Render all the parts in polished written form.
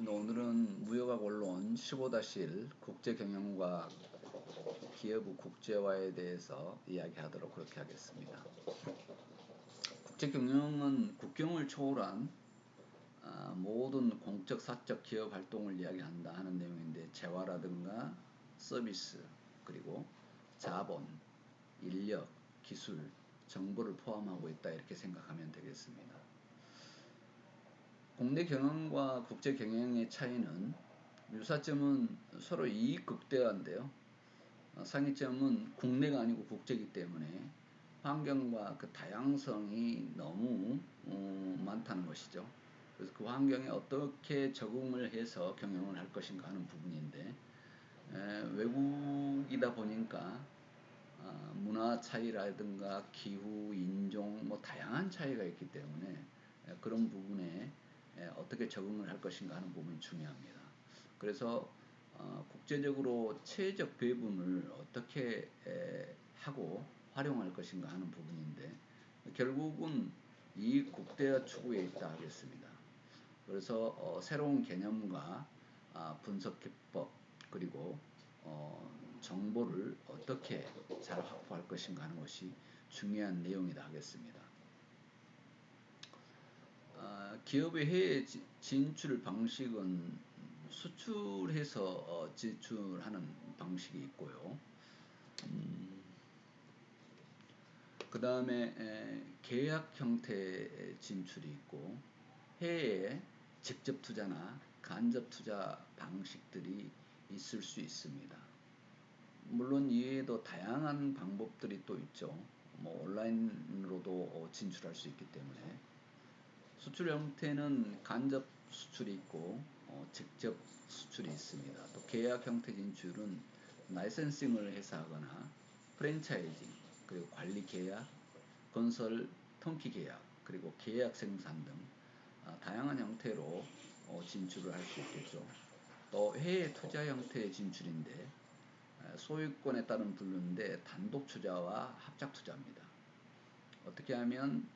오늘은 무역학 원론 15-1 국제경영과 기업의 국제화에 대해서 이야기하도록 그렇게 하겠습니다. 국제경영은 국경을 초월한 모든 공적, 사적 기업 활동을 이야기한다 하는 내용인데, 재화라든가 서비스, 그리고 자본, 인력, 기술, 정보를 포함하고 있다, 이렇게 생각하면 되겠습니다. 국내 경영과 국제 경영의 차이는, 유사점은 서로 이익 극대화인데요. 상이점은 국내가 아니고 국제이기 때문에 환경과 그 다양성이 너무 많다는 것이죠. 그래서 그 환경에 어떻게 적응을 해서 경영을 할 것인가 하는 부분인데, 외국이다 보니까 문화 차이라든가 기후, 인종, 다양한 차이가 있기 때문에 그런 부분에 어떻게 적응을 할 것인가 하는 부분이 중요합니다. 그래서 국제적으로 체제적 배분을 어떻게 하고 활용할 것인가 하는 부분인데, 결국은 이 국대화 추구에 있다 하겠습니다. 그래서 새로운 개념과 분석 기법, 그리고 정보를 어떻게 잘 확보할 것인가 하는 것이 중요한 내용이다 하겠습니다. 기업의 해외 진출 방식은 수출해서 진출하는 방식이 있고요. 그 다음에 계약 형태의 진출이 있고, 해외에 직접 투자나 간접 투자 방식들이 있을 수 있습니다. 물론 이외에도 다양한 방법들이 또 있죠. 온라인으로도 진출할 수 있기 때문에. 수출 형태는 간접 수출이 있고 직접 수출이 있습니다. 또 계약 형태 진출은 라이센싱을 해서 하거나 프랜차이징, 그리고 관리 계약, 건설 턴키 계약, 그리고 계약 생산 등 다양한 형태로 진출을 할 수 있겠죠. 또 해외 투자 형태의 진출인데, 소유권에 따른 분류인데 단독 투자와 합작 투자입니다. 어떻게 하면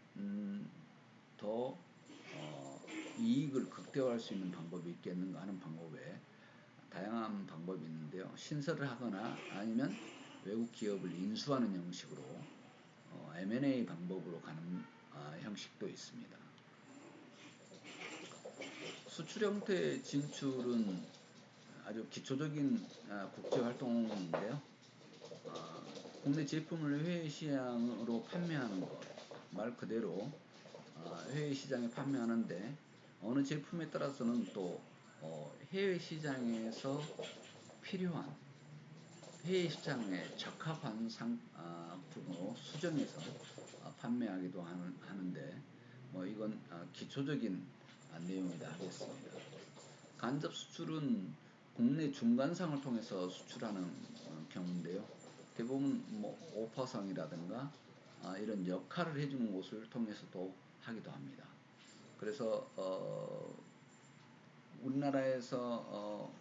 더 이익을 극대화할 수 있는 방법이 있겠는가 하는 방법에 다양한 방법이 있는데요. 신설을 하거나 아니면 외국 기업을 인수하는 형식으로 M&A 방법으로 가는 형식도 있습니다. 수출 형태 진출은 아주 기초적인 국제 활동인데요. 국내 제품을 해외 시장으로 판매하는 것, 말 그대로 해외 시장에 판매하는데, 어느 제품에 따라서는 또 해외 시장에서 필요한, 해외 시장에 적합한 상품으로 수정해서 판매하기도 하는데, 이건 기초적인 내용이다 하겠습니다. 간접 수출은 국내 중간상을 통해서 수출하는 경우인데요. 대부분 오퍼상이라든가 이런 역할을 해주는 곳을 통해서도 하기도 합니다. 그래서 우리나라에서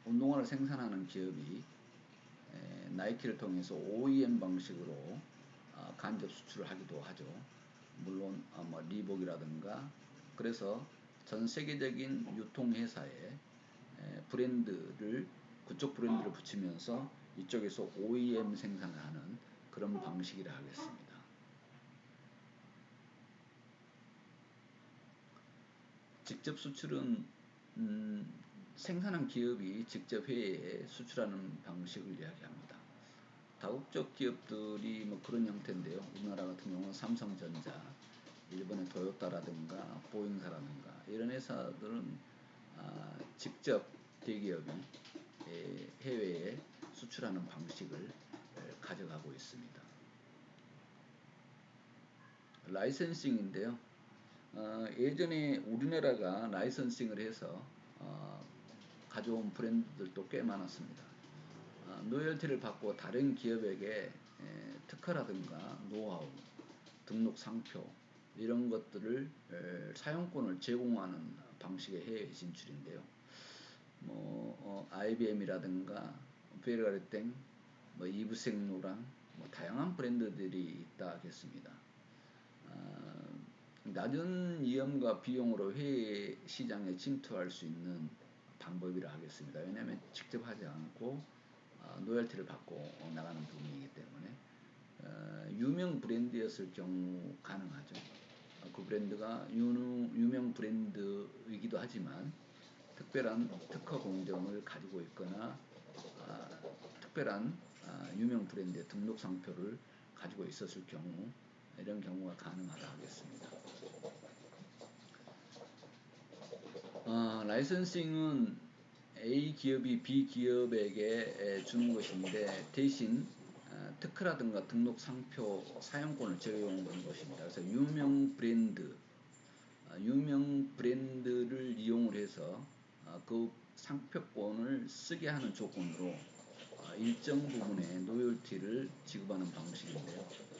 운동화를 생산하는 기업이 나이키를 통해서 OEM 방식으로 간접 수출을 하기도 하죠. 물론 리복이라든가. 그래서 전 세계적인 유통회사에 그쪽 브랜드를 붙이면서 이쪽에서 OEM 생산을 하는 그런 방식이라 하겠습니다. 직접 수출은 생산한 기업이 직접 해외에 수출하는 방식을 이야기합니다. 다국적 기업들이 그런 형태인데요. 우리나라 같은 경우는 삼성전자, 일본의 토요타라든가 보잉사라든가 이런 회사들은 직접 대기업이 해외에 수출하는 방식을 가져가고 있습니다. 라이센싱인데요. 예전에 우리나라가 라이선싱을 해서 가져온 브랜드들도 꽤 많았습니다. 로열티를 받고 다른 기업에게 특허라든가 노하우, 등록 상표 이런 것들을 사용권을 제공하는 방식의 해외 진출인데요. IBM이라든가 베르가르땡, 이브생로랑 다양한 브랜드들이 있다 하겠습니다. 낮은 위험과 비용으로 해외 시장에 침투할 수 있는 방법이라 하겠습니다. 왜냐하면 직접 하지 않고 로열티를 받고 나가는 부분이기 때문에 유명 브랜드였을 경우 가능하죠. 그 브랜드가 유명 브랜드이기도 하지만 특별한 특허 공정을 가지고 있거나 특별한 유명 브랜드의 등록 상표를 가지고 있었을 경우 이런 경우가 가능하다 하겠습니다. 라이선싱은 A 기업이 B 기업에게 주는 것인데 대신 특허라든가 등록 상표 사용권을 제공하는 것입니다. 그래서 유명 브랜드를 이용을 해서 그 상표권을 쓰게 하는 조건으로 일정 부분의 노열티를 지급하는 방식인데요.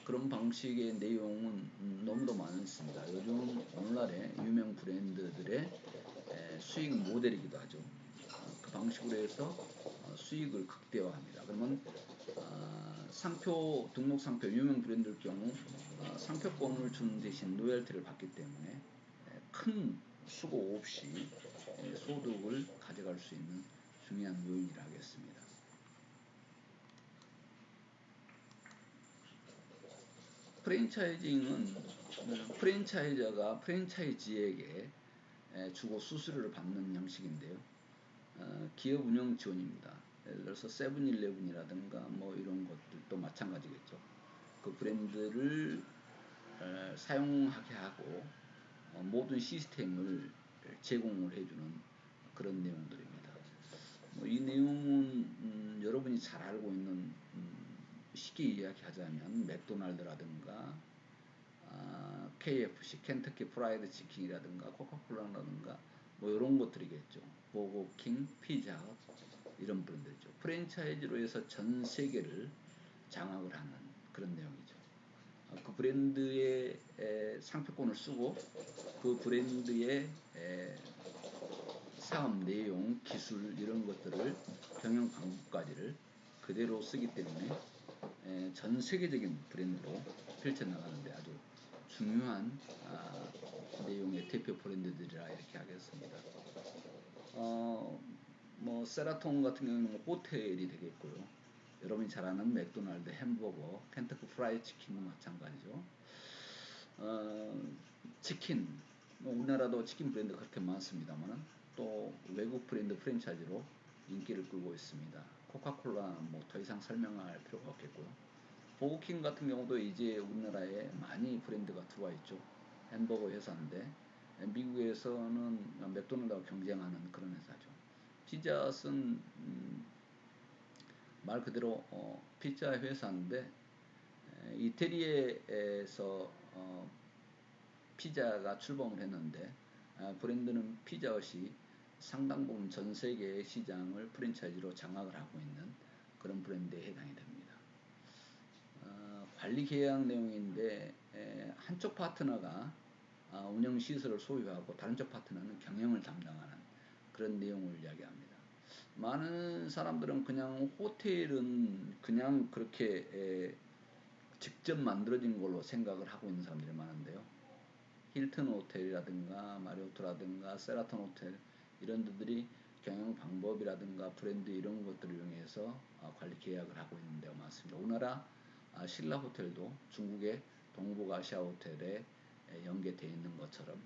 그런 방식의 내용은 너무도 많습니다. 요즘 오늘날의 유명 브랜드들의 수익 모델이기도 하죠. 그 방식으로 해서 수익을 극대화합니다. 그러면 등록 상표 유명 브랜드일 경우 상표권을 주는 대신 로열티를 받기 때문에 큰 수고 없이 소득을 가져갈 수 있는 중요한 요인이라 하겠습니다. 프랜차이징은 프랜차이저가 프랜차이즈에게 주고 수수료를 받는 형식인데요. 기업 운영 지원입니다. 예를 들어서 세븐일레븐이라든가 뭐 이런 것들도 마찬가지겠죠. 그 브랜드를 사용하게 하고 모든 시스템을 제공을 해주는 그런 내용들입니다. 이 내용은 여러분이 잘 알고 있는 쉽게 이야기하자면 맥도날드라든가 KFC, 켄터키 프라이드 치킨이라든가 코카콜라라든가 뭐 이런 것들이겠죠. 버거킹, 피자헛 이런 브랜드죠. 프랜차이즈로 해서 전 세계를 장악을 하는 그런 내용이죠. 그 브랜드의 상표권을 쓰고 그 브랜드의 사업 내용, 기술 이런 것들을 경영 방법까지를 그대로 쓰기 때문에 전 세계적인 브랜드로 펼쳐나가는데 아주 중요한 내용의 대표 브랜드들이라 이렇게 하겠습니다. 뭐 세라톤 같은 경우는 호텔이 되겠고요. 여러분이 잘 아는 맥도날드, 햄버거, 켄터키 프라이드 치킨도 마찬가지죠. 치킨, 우리나라도 치킨 브랜드 그렇게 많습니다만 또 외국 브랜드 프랜차이즈로 인기를 끌고 있습니다. 코카콜라 뭐 더 이상 설명할 필요가 없겠고요. 버거킹 같은 경우도 이제 우리나라에 많이 브랜드가 들어와 있죠. 햄버거 회사인데 미국에서는 맥도날드와 경쟁하는 그런 회사죠. 피자헛은 말 그대로 피자 회사인데 이태리에서 피자가 출범을 했는데 브랜드는 피자헛이 상당 부분 전 세계의 시장을 프랜차이즈로 장악을 하고 있는 그런 브랜드에 해당이 됩니다. 관리 계약 내용인데 한쪽 파트너가 운영 시설을 소유하고 다른 쪽 파트너는 경영을 담당하는 그런 내용을 이야기합니다. 많은 사람들은 그냥 호텔은 그냥 그렇게 직접 만들어진 걸로 생각을 하고 있는 사람들이 많은데요. 힐튼 호텔이라든가 마리오트라든가 세라톤 호텔 이런 데들이 경영 방법이라든가 브랜드 이런 것들을 이용해서 관리 계약을 하고 있는 데가 많습니다. 우리나라 신라 호텔도 중국의 동북아시아 호텔에 연계되어 있는 것처럼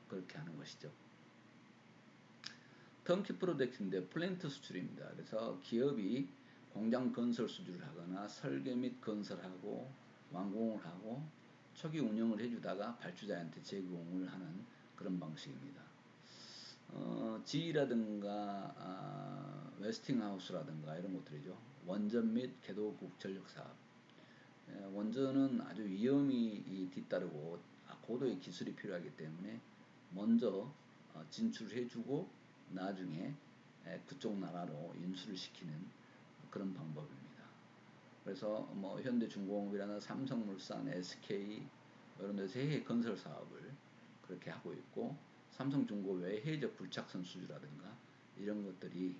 그렇게 하는 것이죠. 턴키 프로젝트인데 플랜트 수출입니다. 그래서 기업이 공장 건설 수주를 하거나 설계 및 건설하고 완공을 하고 초기 운영을 해주다가 발주자한테 제공을 하는 그런 방식입니다. GE라든가 웨스팅하우스라든가 이런 것들이죠. 원전 및 개도국 전력 사업. 원전은 아주 위험이 뒤따르고 고도의 기술이 필요하기 때문에 먼저 진출해주고 나중에 그쪽 나라로 인수를 시키는 그런 방법입니다. 그래서 뭐 현대중공업이라는 삼성물산, SK 이런 데서 해외 건설 사업을 그렇게 하고 있고 삼성중공업 외에 해외적 불착선 수주라든가 이런 것들이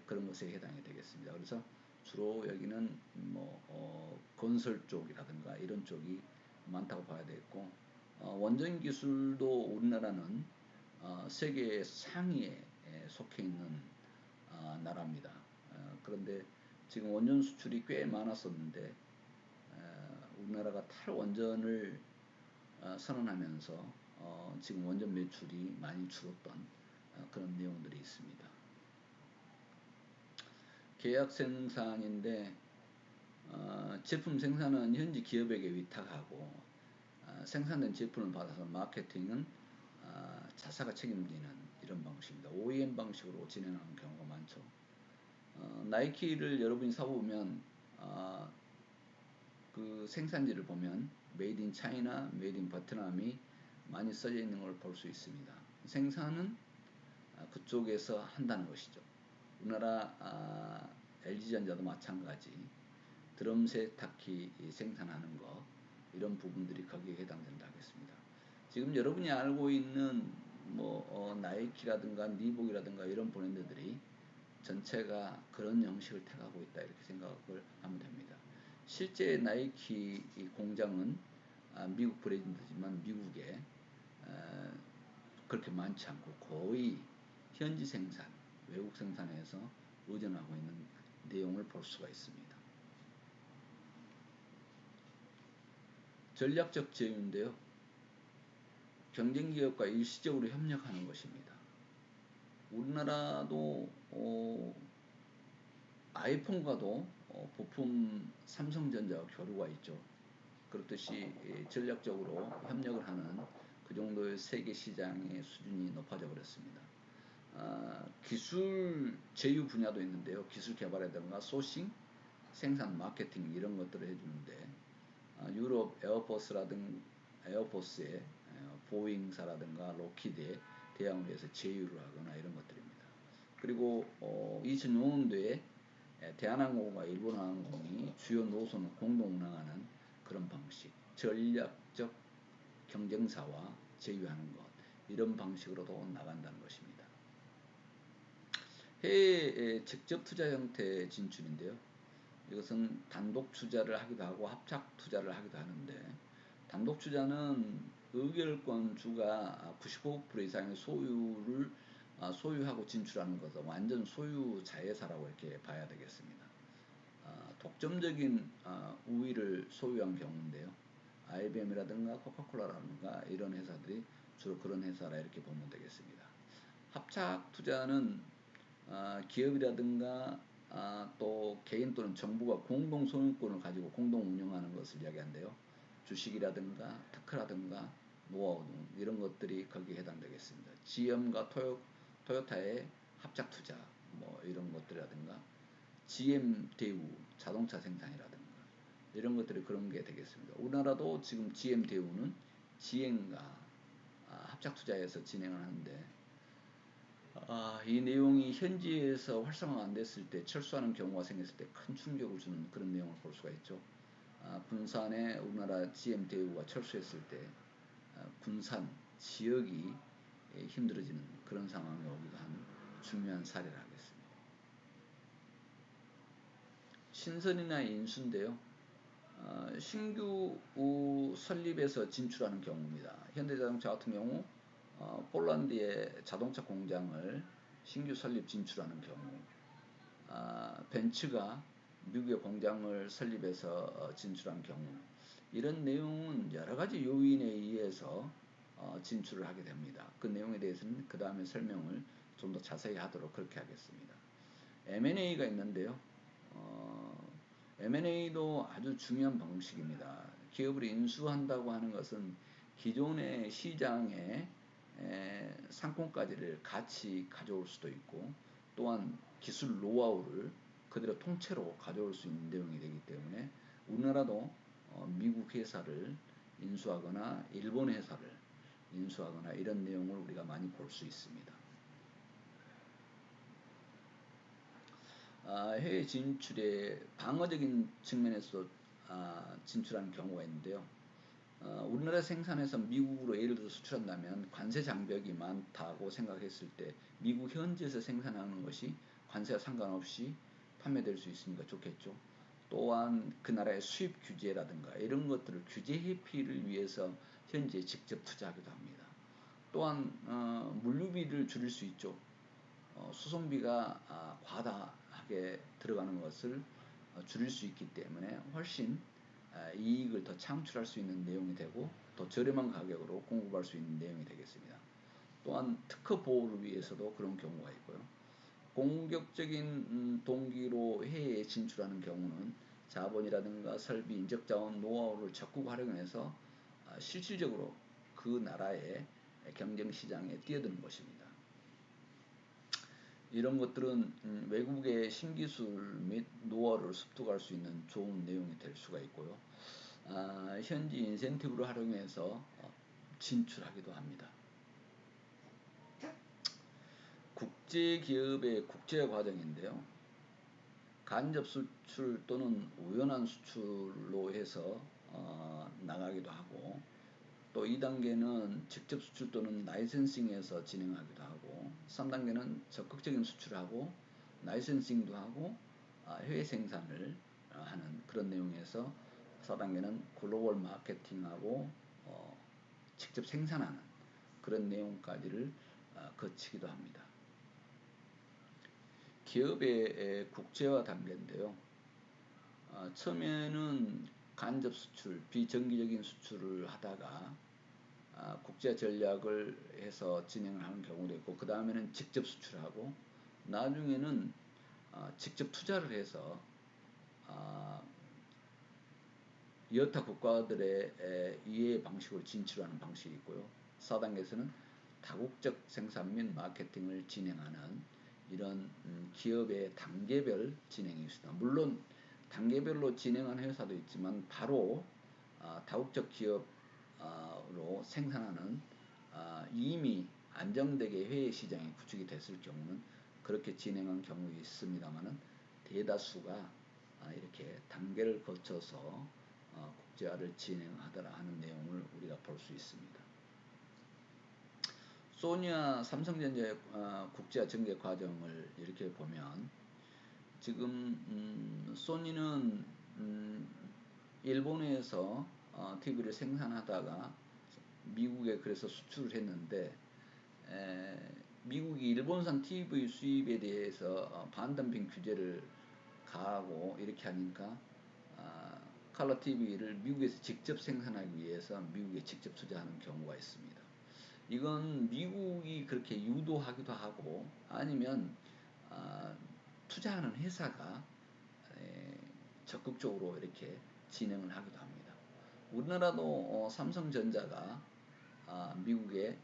그런 것에 해당이 되겠습니다. 그래서 주로 여기는 뭐 건설 쪽이라든가 이런 쪽이 많다고 봐야 되겠고 원전 기술도 우리나라는 세계 상위에 속해 있는 나라입니다. 그런데 지금 원전 수출이 꽤 많았었는데 우리나라가 탈원전을 선언하면서 지금 원전 매출이 많이 줄었던 그런 내용들이 있습니다. 계약 생산인데 제품 생산은 현지 기업에게 위탁하고 생산된 제품을 받아서 마케팅은 자사가 책임지는 이런 방식입니다. OEM 방식으로 진행하는 경우가 많죠. 나이키를 여러분이 사보면 그 생산지를 보면 메이드 인 차이나, 메이드 인 베트남이 많이 써져 있는 걸 볼 수 있습니다. 생산은 그쪽에서 한다는 것이죠. 우리나라 LG전자도 마찬가지 드럼 세탁기 생산하는 것 이런 부분들이 거기에 해당된다 하겠습니다. 지금 여러분이 알고 있는 나이키라든가 리복이라든가 이런 브랜드들이 전체가 그런 형식을 택하고 있다 이렇게 생각을 하면 됩니다. 실제 나이키 공장은 미국 브랜드지만 미국에 그렇게 많지 않고 거의 현지 생산, 외국 생산에서 의존하고 있는 내용을 볼 수가 있습니다. 전략적 제휴인데요. 경쟁기업과 일시적으로 협력하는 것입니다. 우리나라도 아이폰과도 부품 삼성전자와 교류가 있죠. 그렇듯이 전략적으로 협력을 하는 그 정도의 세계 시장의 수준이 높아져 버렸습니다. 기술 제휴 분야도 있는데요. 기술 개발이라든가 소싱, 생산, 마케팅 이런 것들을 해주는데 유럽 에어포스의 보잉사라든가 로키드의 대항을 해서 제휴를 하거나 이런 것들입니다. 그리고 2005년도에 대한항공과 일본항공이 주요 노선을 공동 운항하는 그런 방식, 전략적 경쟁사와 제휴하는 것 이런 방식으로도 나간다는 것입니다. 해외 직접 투자 형태 진출인데요. 이것은 단독 투자를 하기도 하고 합작 투자를 하기도 하는데 단독 투자는 의결권주가 95% 이상의 소유를 소유하고 진출하는 것은 완전 소유 자회사라고 이렇게 봐야 되겠습니다. 독점적인 우위를 소유한 경우인데요. IBM이라든가 코카콜라라든가 이런 회사들이 주로 그런 회사라 이렇게 보면 되겠습니다. 합작 투자는 기업이라든가 또 개인 또는 정부가 공동 소유권을 가지고 공동 운영하는 것을 이야기하는데요. 주식이라든가 특허라든가 노하우 이런 것들이 거기에 해당되겠습니다. GM과 토요타의 합작 투자 이런 것들이라든가 GM 대우 자동차 생산이라든가 이런 것들이 그런 게 되겠습니다. 우리나라도 지금 GM 대우는 GM과 합작 투자해서 진행을 하는데 이 내용이 현지에서 활성화가 안 됐을 때 철수하는 경우가 생겼을 때 큰 충격을 주는 그런 내용을 볼 수가 있죠. 군산에 우리나라 GM 대우가 철수했을 때 군산 지역이 힘들어지는 그런 상황이 오기도 한 중요한 사례라 하겠습니다. 신설이나 인수인데요. 신규 설립에서 진출하는 경우입니다. 현대자동차 같은 경우 폴란드의 자동차 공장을 신규 설립 진출하는 경우, 벤츠가 미국의 공장을 설립해서 진출한 경우, 이런 내용은 여러 가지 요인에 의해서 진출을 하게 됩니다. 그 내용에 대해서는 그 다음에 설명을 좀 더 자세히 하도록 그렇게 하겠습니다. M&A가 있는데요. M&A도 아주 중요한 방식입니다. 기업을 인수한다고 하는 것은 기존의 시장에 상품까지를 같이 가져올 수도 있고 또한 기술 노하우를 그대로 통째로 가져올 수 있는 내용이 되기 때문에 우리나라도 미국 회사를 인수하거나 일본 회사를 인수하거나 이런 내용을 우리가 많이 볼 수 있습니다. 해외 진출의 방어적인 측면에서 진출하는 경우가 있는데요. 우리나라 생산해서 미국으로 예를 들어 수출한다면 관세 장벽이 많다고 생각했을 때 미국 현지에서 생산하는 것이 관세와 상관없이 판매될 수 있으니까 좋겠죠. 또한 그 나라의 수입 규제라든가 이런 것들을 규제 회피를 위해서 현지에 직접 투자하기도 합니다. 또한 물류비를 줄일 수 있죠. 수송비가 과다하게 들어가는 것을 줄일 수 있기 때문에 훨씬 이익을 더 창출할 수 있는 내용이 되고 더 저렴한 가격으로 공급할 수 있는 내용이 되겠습니다. 또한 특허 보호를 위해서도 그런 경우가 있고요. 공격적인 동기로 해외에 진출하는 경우는 자본이라든가 설비, 인적자원, 노하우를 적극 활용해서 실질적으로 그 나라의 경쟁시장에 뛰어드는 것입니다. 이런 것들은 외국의 신기술 및 노하우를 습득할 수 있는 좋은 내용이 될 수가 있고요. 현지 인센티브를 활용해서 진출하기도 합니다. 국제기업의 국제화 과정인데요. 간접 수출 또는 우연한 수출로 해서 나가기도 하고, 또 2단계는 직접 수출 또는 라이센싱에서 진행하기도 하고, 3단계는 적극적인 수출하고 라이센싱도 하고 해외 생산을 하는 그런 내용에서 4단계는 글로벌 마케팅하고 직접 생산하는 그런 내용까지를 거치기도 합니다. 기업의 국제화 단계인데요. 처음에는 간접 수출, 비정기적인 수출을 하다가 국제 전략을 해서 진행을 하는 경우도 있고, 그 다음에는 직접 수출하고, 나중에는 직접 투자를 해서 여타 국가들의 이해 방식으로 진출하는 방식이 있고요. 4단계에서는 다국적 생산 및 마케팅을 진행하는 이런 기업의 단계별 진행이 있습니다. 물론 단계별로 진행하는 회사도 있지만 바로 다국적 기업으로 생산하는 이미 안정되게 해외 시장이 구축이 됐을 경우는 그렇게 진행한 경우가 있습니다만은 대다수가 이렇게 단계를 거쳐서 국제화를 진행하더라 하는 내용을 우리가 볼 수 있습니다. 소니와 삼성전자의 국제화 전개 과정을 이렇게 보면, 지금 소니는 일본에서 TV를 생산하다가 미국에 그래서 수출을 했는데, 미국이 일본산 TV 수입에 대해서 반덤핑 규제를 가하고 이렇게 하니까 컬러 TV를 미국에서 직접 생산하기 위해서 미국에 직접 투자하는 경우가 있습니다. 이건 미국이 그렇게 유도하기도 하고, 아니면 투자하는 회사가 적극적으로 이렇게 진행을 하기도 합니다. 우리나라도 삼성전자가 미국에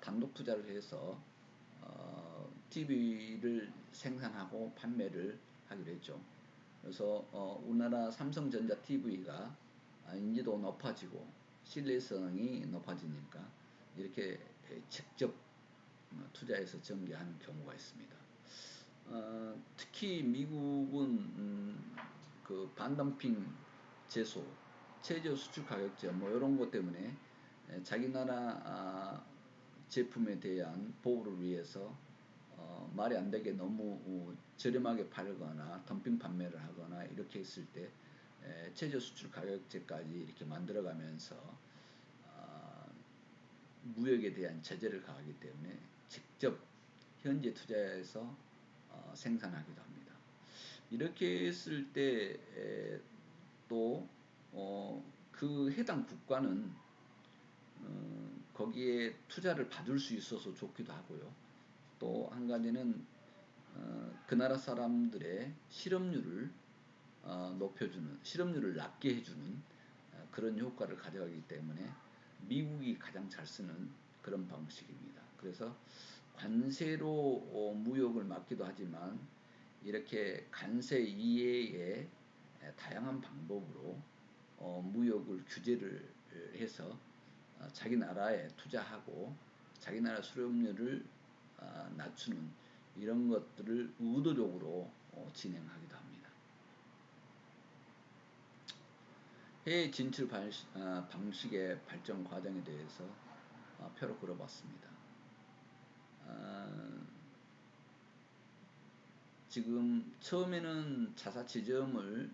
단독 투자를 해서 TV를 생산하고 판매를 하기로 했죠. 그래서 우리나라 삼성전자 TV가 인지도가 높아지고 신뢰성이 높아지니까 이렇게 직접 투자해서 전개하는 경우가 있습니다. 특히 미국은 그 반덤핑 제소, 최저 수출 가격제 뭐 이런 것 때문에 자기 나라 제품에 대한 보호를 위해서 말이 안 되게 너무 저렴하게 팔거나 덤핑 판매를 하거나 이렇게 했을 때 최저 수출 가격제까지 이렇게 만들어가면서 무역에 대한 제재를 가하기 때문에 직접 현재 투자해서 생산하기도 합니다. 이렇게 했을 때 또 그 해당 국가는 거기에 투자를 받을 수 있어서 좋기도 하고요. 또 한 가지는 그 나라 사람들의 실업률을 높여주는, 실업률을 낮게 해주는 그런 효과를 가져가기 때문에 미국이 가장 잘 쓰는 그런 방식입니다. 그래서 관세로 무역을 막기도 하지만 이렇게 관세 이외의 다양한 방법으로 무역을 규제를 해서 자기 나라에 투자하고 자기 나라 수렵률을 낮추는 이런 것들을 의도적으로 진행하기도 합니다. 해외 진출 방식의 발전 과정에 대해서 표로 그려봤습니다. 지금 처음에는 자사 지점을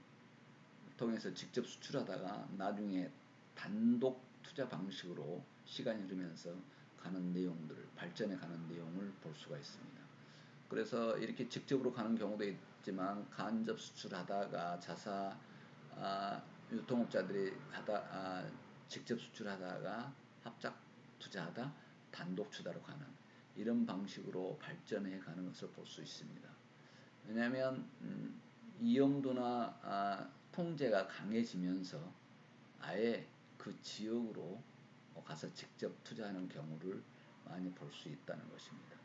통해서 직접 수출하다가 나중에 단독 투자 방식으로 시간이 흐르면서 가는 내용들, 발전해 가는 내용을 볼 수가 있습니다. 그래서 이렇게 직접으로 가는 경우도 있지만 간접 수출하다가 자사 유통업자들이 직접 수출하다가 합작 투자하다 단독 투자로 가는 이런 방식으로 발전해 가는 것을 볼 수 있습니다. 왜냐하면 이용도나 통제가 강해지면서 아예 그 지역으로 가서 직접 투자하는 경우를 많이 볼 수 있다는 것입니다.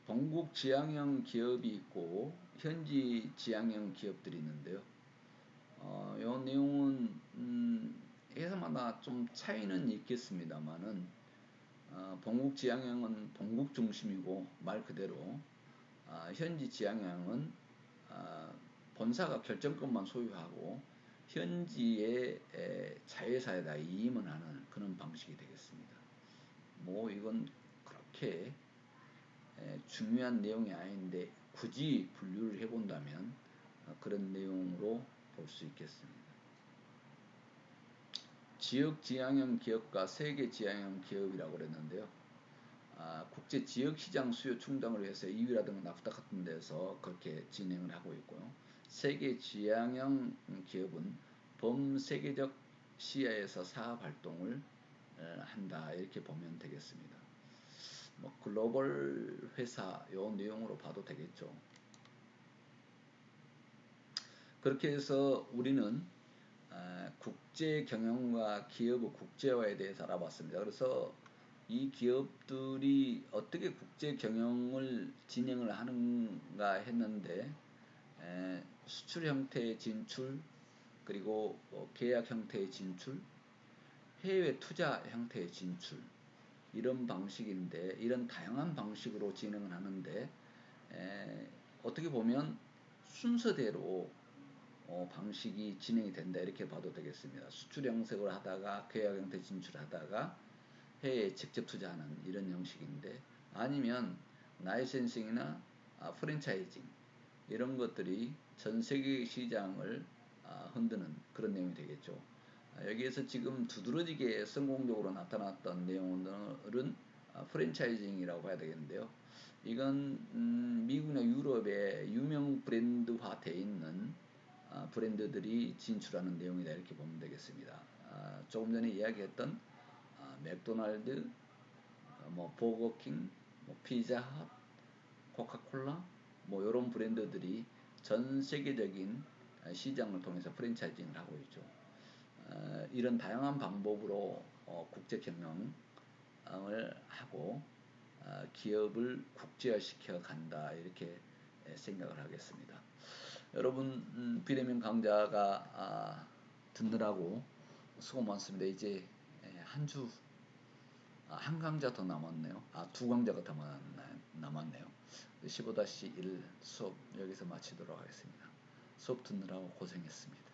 본국 지향형 기업이 있고 현지 지향형 기업들이 있는데요. 이 내용은 회사마다 좀 차이는 있겠습니다만은 본국 지향형은 본국 중심이고 말 그대로 현지 지향형은 본사가 결정권만 소유하고 현지의 자회사에다 이임을 하는 그런 방식이 되겠습니다. 뭐 이건 그렇게 중요한 내용이 아닌데 굳이 분류를 해본다면 그런 내용으로 볼 수 있겠습니다. 지역 지향형 기업과 세계 지향형 기업이라고 그랬는데요. 국제 지역 시장 수요 충당을 위해서 EU라든가 나프타 같은 데서 그렇게 진행을 하고 있고요. 세계 지향형 기업은 범세계적 시야에서 사업 활동을 한다 이렇게 보면 되겠습니다. 뭐 글로벌 회사 요 내용으로 봐도 되겠죠. 그렇게 해서 우리는 국제 경영과 기업의 국제화에 대해서 알아봤습니다. 그래서 이 기업들이 어떻게 국제 경영을 진행을 하는가 했는데 수출 형태의 진출 그리고 계약 형태의 진출 해외 투자 형태의 진출 이런 방식인데 이런 다양한 방식으로 진행을 하는데 어떻게 보면 순서대로 방식이 진행이 된다 이렇게 봐도 되겠습니다. 수출 형식으로 하다가 계약 형태 진출하다가 해외에 직접 투자하는 이런 형식인데 아니면 라이센싱이나 프랜차이징 이런 것들이 전 세계 시장을 흔드는 그런 내용이 되겠죠. 여기에서 지금 두드러지게 성공적으로 나타났던 내용들은 프랜차이징이라고 봐야 되겠는데요. 이건 미국이나 유럽에 유명 브랜드화 되어 있는 브랜드들이 진출하는 내용이다 이렇게 보면 되겠습니다. 조금 전에 이야기했던 맥도날드, 뭐 버거킹, 뭐 피자헛, 코카콜라 뭐 이런 브랜드들이 전 세계적인 시장을 통해서 프랜차이징을 하고 있죠. 이런 다양한 방법으로 국제 경영을 하고 기업을 국제화시켜 간다 이렇게 생각을 하겠습니다. 여러분 비대면 강좌가 듣느라고 수고 많습니다. 이제 한 강좌 더 남았네요. 두 강좌가 더 남았네요. 15-1 수업 여기서 마치도록 하겠습니다. 수업 듣느라고 고생했습니다.